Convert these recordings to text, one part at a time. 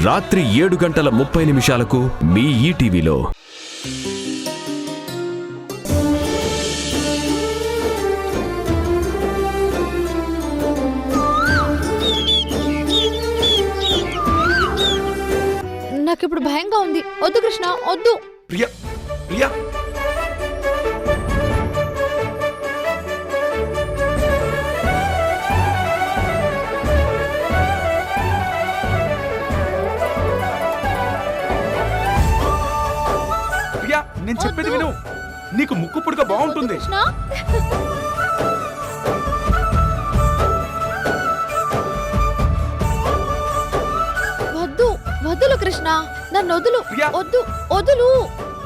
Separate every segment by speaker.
Speaker 1: రాత్రి 7:30 మీ ఈటీవీలో.
Speaker 2: నాకిప్పుడు భయంగా ఉంది. వద్దు కృష్ణ, వద్దు.
Speaker 3: ప్రియా ప్రియా ప్రియా, నేను చెప్పేది విను. నీకు ముక్కు పుడక బాగుంటుంది.
Speaker 2: కృష్ణ, వద్దు, వదులు కృష్ణ, నన్ను వదులు. వద్దు, వదులు.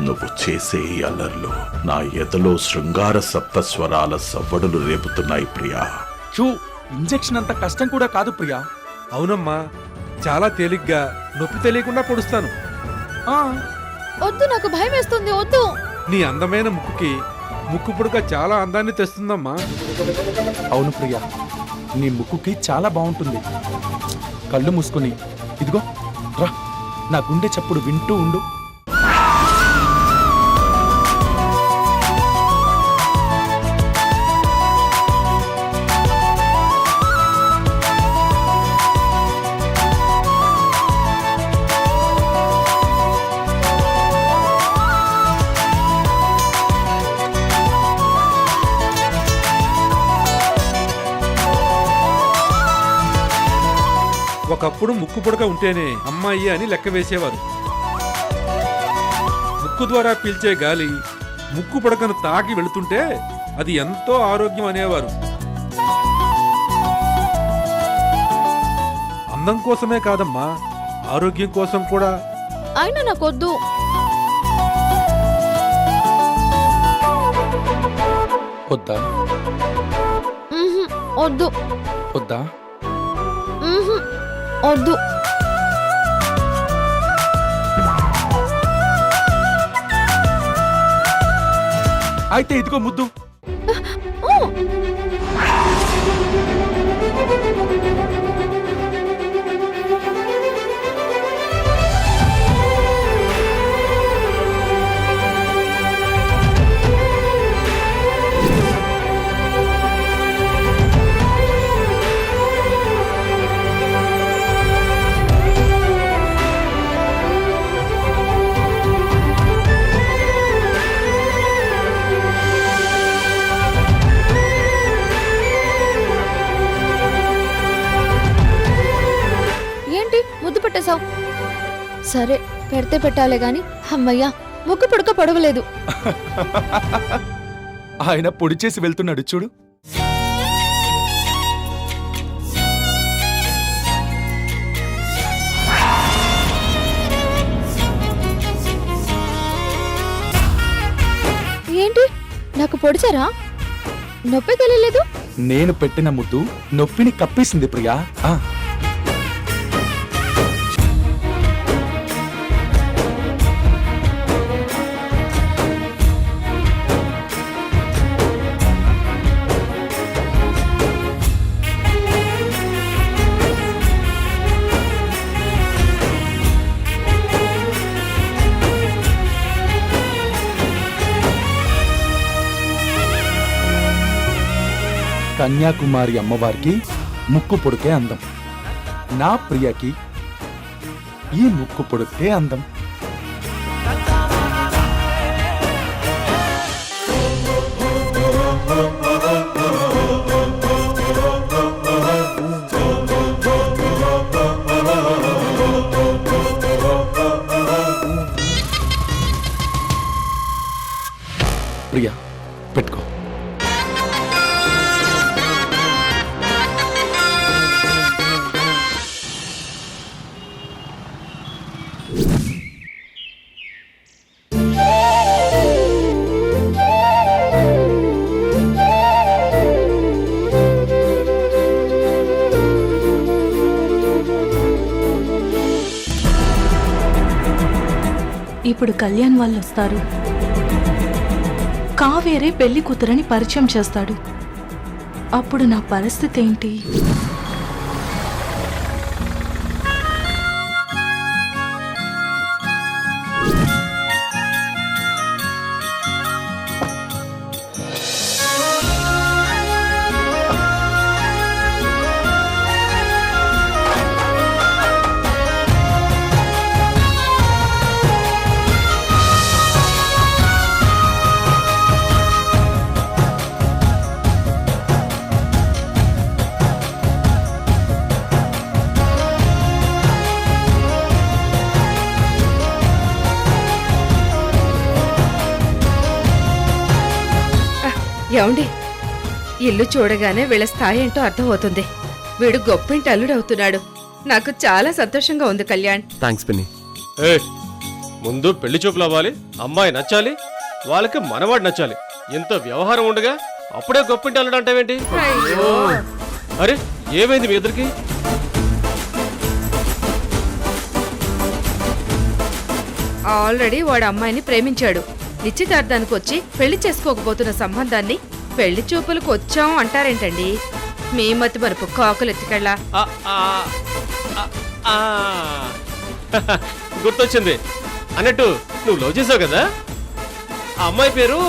Speaker 4: నువ్వు చేసే అల్లర్లు నా ఎదలో శృంగార సప్తస్వరాల సవ్వడులు రేపుతున్నాయి ప్రియా.
Speaker 3: షూ ఇంజెక్షన్ అంత కష్టం కూడా కాదు ప్రియా.
Speaker 5: అవునమ్మా, చాలా తేలిగ్గా నొప్పి తెలియకుండా పొడుస్తాను.
Speaker 2: వద్దు, నాకు భయం వేస్తుంది. వద్దు.
Speaker 5: నీ అందమైన ముక్కుకి ముక్కు పుడక చాలా అందాన్ని తెస్తుందమ్మా.
Speaker 3: అవును ప్రియా, నీ ముక్కుకి చాలా బాగుంటుంది. కళ్ళు మూసుకుని ఇదిగో రా, నా గుండె చప్పుడు వింటూ ఉండు.
Speaker 5: ఒకప్పుడు ముక్కు పుడక ఉంటేనే అమ్మాయి అని లెక్క వేసేవారు. ముక్కు ద్వారా పీల్చే గాలి ముక్కు పుడకను తాకి వెళుతుంటే అది ఎంతో ఆరోగ్యం అనేవారు. అందం కోసమే కాదమ్మా, ఆరోగ్యం కోసం కూడా.
Speaker 2: అయినా నాకొద్దు.
Speaker 3: వద్దా?
Speaker 2: వద్దు.
Speaker 3: వద్దా?
Speaker 2: వద్దు.
Speaker 3: అయితే ఇదిగో ముద్దు.
Speaker 2: సరే, పెడితే పెట్టాలే గాని అమ్మయ్యా, ముక్కు పుడక పొడవలేదు.
Speaker 3: ఆయన పొడి చేసి వెళ్తున్నాడు చూడు.
Speaker 2: ఏంటి, నాకు పొడిచారా? నొప్పి తెలియలేదు.
Speaker 3: నేను పెట్టిన ముద్దు నొప్పిని కప్పేసింది ప్రియా. కన్యాకుమారి అమ్మవారికి ముక్కు పొడికే అందం. నా ప్రియకి ఈ ముక్కు పొడికే అందం. ప్రియా, పెట్టుకో.
Speaker 6: ఇప్పుడు కళ్యాణ్ వాళ్ళు వస్తారు. కావేరే పెళ్లి కూతురని పరిచయం చేస్తాడు. అప్పుడు నా పరిస్థితి ఏంటి?
Speaker 7: ఏమండి ఇల్లు చూడగానే వీళ్ళ స్థాయి ఏంటో అర్థమవుతుంది. వీడు గొప్పింటి అల్లుడవుతున్నాడు. నాకు చాలా సంతోషంగా ఉంది కళ్యాణ్.
Speaker 1: థ్యాంక్స్ పిన్ని.
Speaker 8: ఏ ముందు పెళ్లి చూపులు అవ్వాలి, అమ్మాయి నచ్చాలి, వాళ్ళకి మనవాడు నచ్చాలి. ఇంత వ్యవహారం ఉండగా అప్పుడే గొప్పింటి అల్లుడు అంటావేంటి?
Speaker 7: అయ్యో.
Speaker 8: అరే ఏమైంది మీ ఇద్దరికి?
Speaker 7: ఆల్రెడీ వాడు అమ్మాయిని ప్రేమించాడు. నిశ్చితార్థానికి వచ్చి పెళ్లి చేసుకోకపోతున్న సంబంధాన్ని పెళ్లి చూపులకు వచ్చాం అంటారేంటండి? మీ మతి మరుపు కాకులెత్తికెళ్ళా.
Speaker 8: ఆ, ఆ, ఆ, ఆ. గుర్తొచ్చింది. అన్నట్టు నువ్వు లవ్ చేసావు కదా, ఆ అమ్మాయి పేరు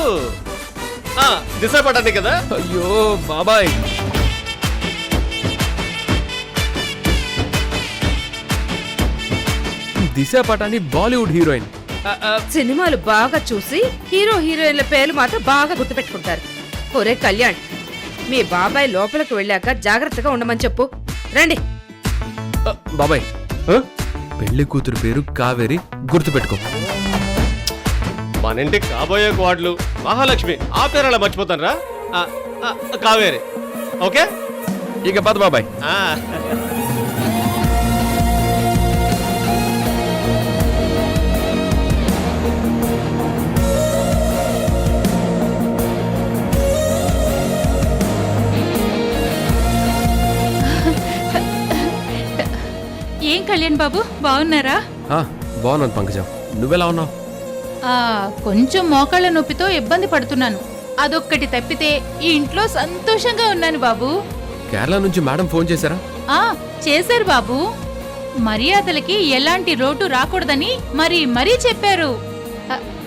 Speaker 8: దిశ పటాని కదా?
Speaker 1: అయ్యో బాబాయ్, దిశ పటాని బాలీవుడ్ హీరోయిన్.
Speaker 7: సినిమాలు బాగా చూసి హీరో హీరోయిన్ల పేర్లు మాత్రం బాగా గుర్తుపెట్టుకుంటారు. ఒరే కళ్యాణ్, మీ బాబాయ్ లోపలికి వెళ్ళాక జాగ్రత్తగా ఉండమని చెప్పు. రండి.
Speaker 1: బాబాయ్,
Speaker 8: ఆ?
Speaker 1: పెళ్లి కూతురు పేరు కావేరి, గుర్తుపెట్టుకో.
Speaker 8: మన ఇంటికి కాబోయే కోడలు మహాలక్ష్మి, ఆ పేరు అలా మర్చిపోతాను రా. కావేరి. ఓకే
Speaker 1: ఇక పద బాబాయ్.
Speaker 8: ఆ.
Speaker 6: ఏం కళ్యాణ్ బాబు బాగున్నారా?
Speaker 1: బాగున్నాను పంకజం, నువ్వెలా ఉన్నావు?
Speaker 6: కొంచెం మోకాళ్ళ నొప్పితో ఇబ్బంది పడుతున్నాను. అదొక్కటి తప్పితే ఈ ఇంట్లో సంతోషంగా ఉన్నాను బాబు.
Speaker 1: కేరళ నుంచి మేడం ఫోన్ చేశారా?
Speaker 6: చేశారు బాబు. మర్యాదలకి ఎలాంటి రోటు రాకూడదని మరీ చెప్పారు.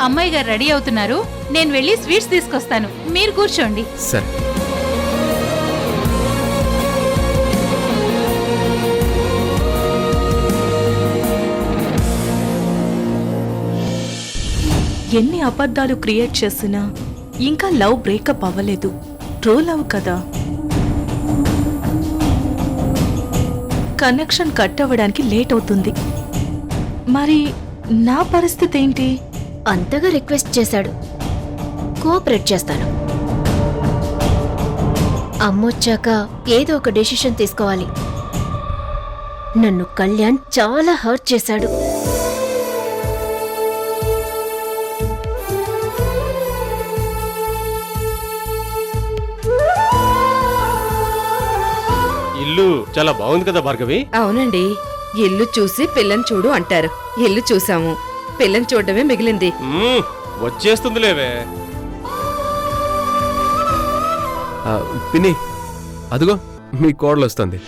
Speaker 6: అమ్మాయి గారు రెడీ అవుతున్నారు, నేను వెళ్ళి స్వీట్స్ తీసుకొస్తాను, మీరు కూర్చోండి.
Speaker 1: సరే.
Speaker 9: ఎన్ని అబద్ధాలు క్రియేట్ చేసినా ఇంకా లవ్ బ్రేకప్ అవ్వలేదు. ట్రూ లవ్ కదా. కనెక్షన్ కట్ అవ్వడానికి లేట్ అవుతుంది. మరి నా పరిస్థితి ఏంటి?
Speaker 2: అంతగా రిక్వెస్ట్ చేశాడు, కోఆపరేట్ చేస్తాను. అమ్మొచ్చాక ఏదో ఒక డెసిషన్ తీసుకోవాలి. నన్ను కళ్యాణ్ చాలా హర్ట్ చేశాడు.
Speaker 8: ఇల్లు చాలా బాగుంది కదా భార్గవి?
Speaker 7: అవునండి, ఇల్లు చూసి పిల్లని చూడు అంటారు. ఇల్లు చూసాము, పిల్లని చూడడమే మిగిలింది.
Speaker 8: వచ్చేస్తుంది లేవే.
Speaker 1: పిన్ని, అదిగో మీ కోడలు వస్తుంది.